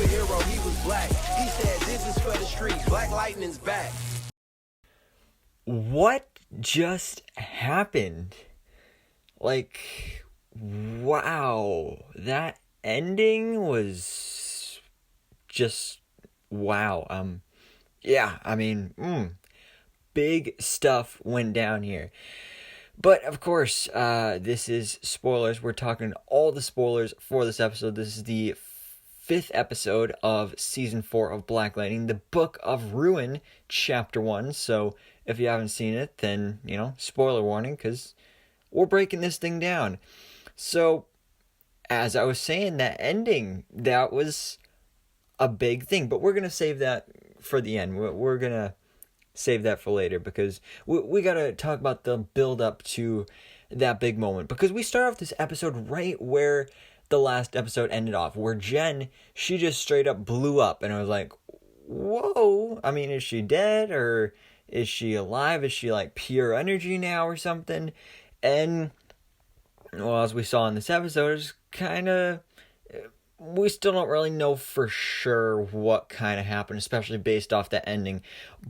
superhero, he was black. He said, this is for the street, Black Lightning's back. What just happened? Like, wow, that ending was just wow. Yeah, I mean, big stuff went down here. But, of course, this is spoilers. We're talking all the spoilers for this episode. This is the 5th episode of Season 4 of Black Lightning, the Book of Ruin, Chapter 1. So, if you haven't seen it, then, spoiler warning, because we're breaking this thing down. So, as I was saying, that ending, that was a big thing. But we're going to save that for the end. We're going to save that for later, because we got to talk about the build up to that big moment, because we start off this episode right where the last episode ended off, where Jen, she just straight up blew up, and I was like, whoa, I mean, is she dead, or is she alive? Is she like pure energy now or something? And well, as we saw in this episode, it's kind of, we still don't really know for sure what kind of happened, especially based off the ending.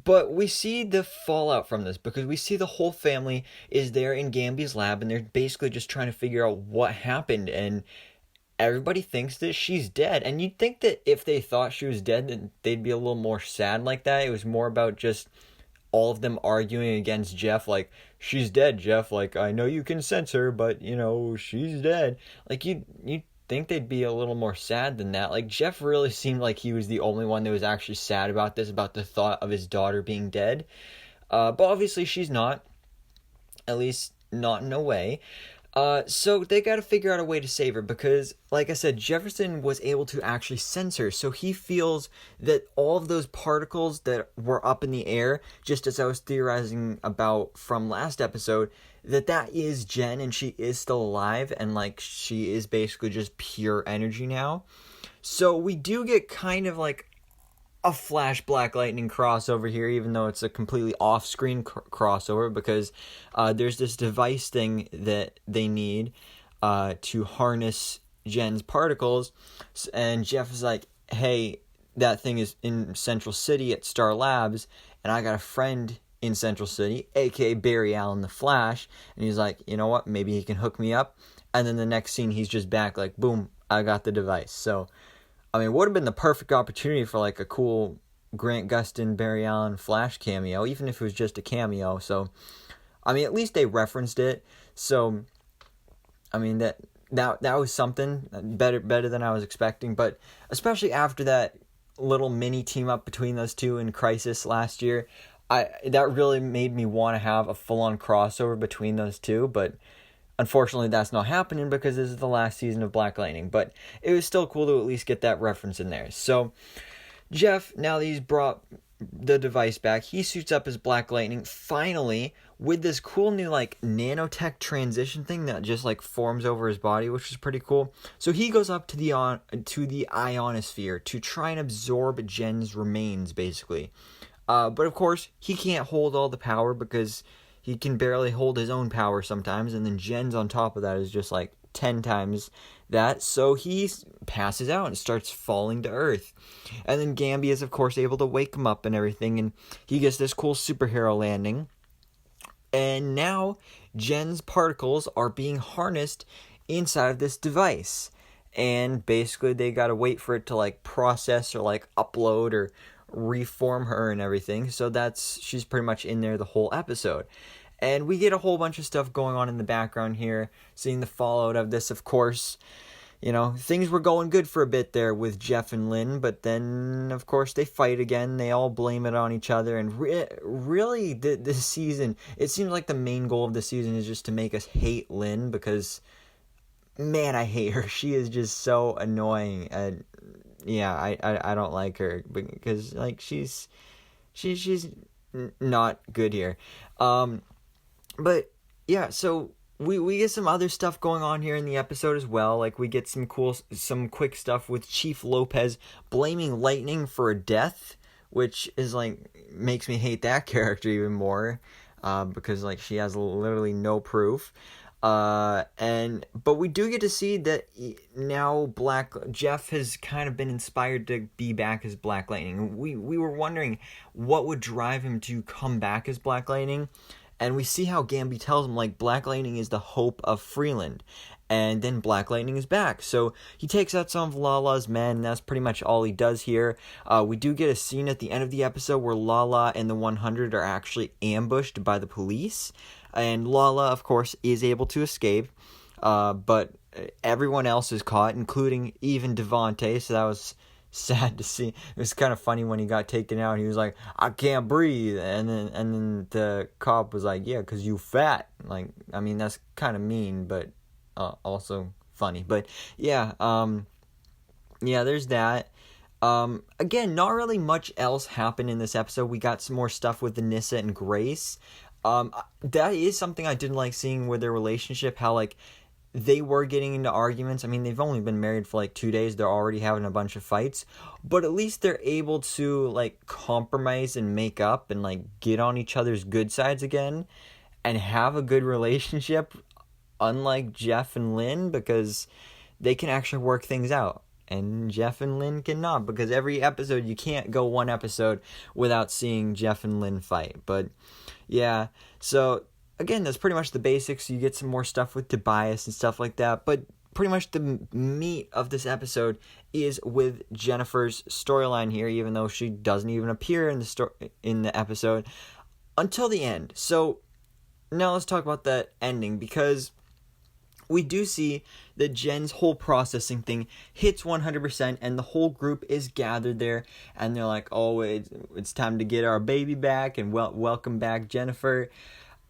But we see the fallout from this, because we see the whole family is there in Gambia's lab, and they're basically just trying to figure out what happened. And everybody thinks that she's dead. And you'd think that if they thought she was dead, then they'd be a little more sad like that. It was more about just all of them arguing against Jeff, like, she's dead, Jeff. Like, I know you can sense her, but, she's dead. Like, you think they'd be a little more sad than that. Like, Jeff really seemed like he was the only one that was actually sad about this, about the thought of his daughter being dead. But obviously she's not. At least not in a way. So they got to figure out a way to save her, because, like I said, Jefferson was able to actually sense her. So he feels that all of those particles that were up in the air, just as I was theorizing about from last episode, that is Jen, and she is still alive, and like she is basically just pure energy now. So we do get kind of like a Flash Black Lightning crossover here, even though it's a completely off-screen crossover, because there's this device thing that they need to harness Jen's particles, and Jeff is like, hey, that thing is in Central City at Star Labs, and I got a friend in Central City, aka Barry Allen the Flash, and he's like, you know what, maybe he can hook me up. And then the next scene, he's just back, like, boom, I got the device. So I mean, it would have been the perfect opportunity for like a cool Grant Gustin, Barry Allen Flash cameo, even if it was just a cameo. So I mean, at least they referenced it. So I mean, that was something better than I was expecting. But especially after that little mini team up between those two in Crisis last year, that really made me want to have a full-on crossover between those two. But unfortunately, that's not happening, because this is the last season of Black Lightning. But it was still cool to at least get that reference in there. So Jeff, now that he's brought the device back, he suits up as Black Lightning finally with this cool new like nanotech transition thing that just like forms over his body, which is pretty cool. So he goes up to the ionosphere to try and absorb Jen's remains, basically. But of course, he can't hold all the power, because he can barely hold his own power sometimes, and then Jen's on top of that is just like 10 times that. So he passes out and starts falling to Earth. And then Gambi is, of course, able to wake him up and everything, and he gets this cool superhero landing. And now Jen's particles are being harnessed inside of this device. And basically they gotta wait for it to like process or like upload or reform her and everything. So she's pretty much in there the whole episode. And we get a whole bunch of stuff going on in the background here, seeing the fallout of this, of course. Things were going good for a bit there with Jeff and Lynn, but then, of course, they fight again. They all blame it on each other, and really, this season, it seems like the main goal of the season is just to make us hate Lynn, because, man, I hate her. She is just so annoying, and yeah, I don't like her, because, like, she's not good here. But yeah, so we get some other stuff going on here in the episode as well. Like, we get some quick stuff with Chief Lopez blaming Lightning for a death, which is like makes me hate that character even more, because like she has literally no proof. But we do get to see that now Jeff has kind of been inspired to be back as Black Lightning. We were wondering what would drive him to come back as Black Lightning, and we see how Gamby tells him, like, Black Lightning is the hope of Freeland. And then Black Lightning is back. So he takes out some of Lala's men. That's pretty much all he does here. We do get a scene at the end of the episode where Lala and the 100 are actually ambushed by the police. And Lala, of course, is able to escape. But everyone else is caught, including even Devontae. So that was sad to see. It was kind of funny when he got taken out. He was like, I can't breathe. And then the cop was like, yeah, because you fat. Like, I mean, that's kind of mean, but also funny. But yeah, there's that. Again, not really much else happened in this episode. We got some more stuff with Anissa and Grace. That is something I didn't like seeing with their relationship, how, like, they were getting into arguments. I mean, they've only been married for like 2 days. They're already having a bunch of fights, but at least they're able to, like, compromise and make up and, like, get on each other's good sides again and have a good relationship, unlike Jeff and Lynn, because they can actually work things out. And Jeff and Lynn cannot, because every episode, you can't go one episode without seeing Jeff and Lynn fight. But yeah, so again, that's pretty much the basics. You get some more stuff with Tobias and stuff like that. But pretty much the meat of this episode is with Jennifer's storyline here, even though she doesn't even appear in the episode until the end. So now let's talk about that ending, because we do see that Jen's whole processing thing hits 100%, and the whole group is gathered there, and they're like, oh, it's time to get our baby back, and welcome back Jennifer.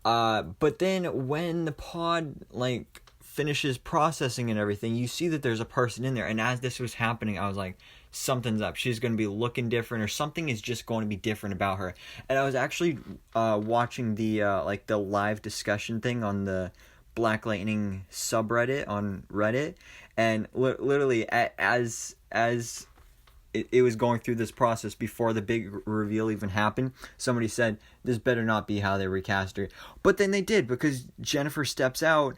But then when the pod, like, finishes processing and everything, you see that there's a person in there, and as this was happening, I was like, something's up. She's going to be looking different, or something is just going to be different about her. And I was actually watching the live discussion thing on the Black Lightning subreddit on Reddit, and literally as it was going through this process before the big reveal even happened, somebody said, this better not be how they recast her. But then they did, because Jennifer steps out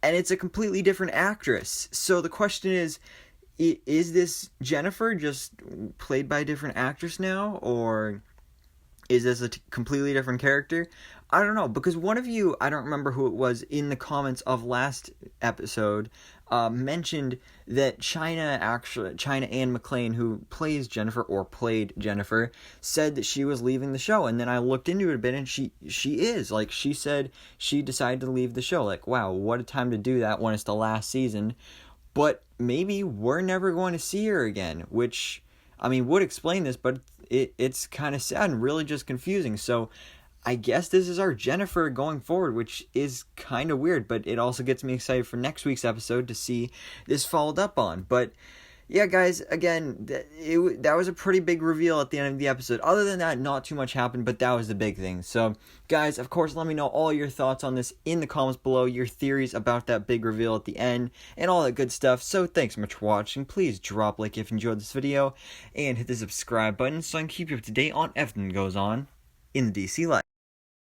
and it's a completely different actress. So the question is this Jennifer just played by a different actress now, or is this a completely different character? I don't know, because one of you, I don't remember who it was, in the comments of last episode, mentioned that China Ann McClain, who plays Jennifer, or played Jennifer, said that she was leaving the show. And then I looked into it a bit, and she is. Like, she said she decided to leave the show. Like, wow, what a time to do that when it's the last season. But maybe we're never going to see her again, which, I mean, would explain this, but it's kind of sad and really just confusing. So I guess this is our Jennifer going forward, which is kind of weird, but it also gets me excited for next week's episode to see this followed up on. But yeah, guys, again, that was a pretty big reveal at the end of the episode. Other than that, not too much happened, but that was the big thing. So, guys, of course, let me know all your thoughts on this in the comments below, your theories about that big reveal at the end, and all that good stuff. So, thanks so much for watching. Please drop a like if you enjoyed this video, and hit the subscribe button so I can keep you up to date on everything that goes on in the DC life.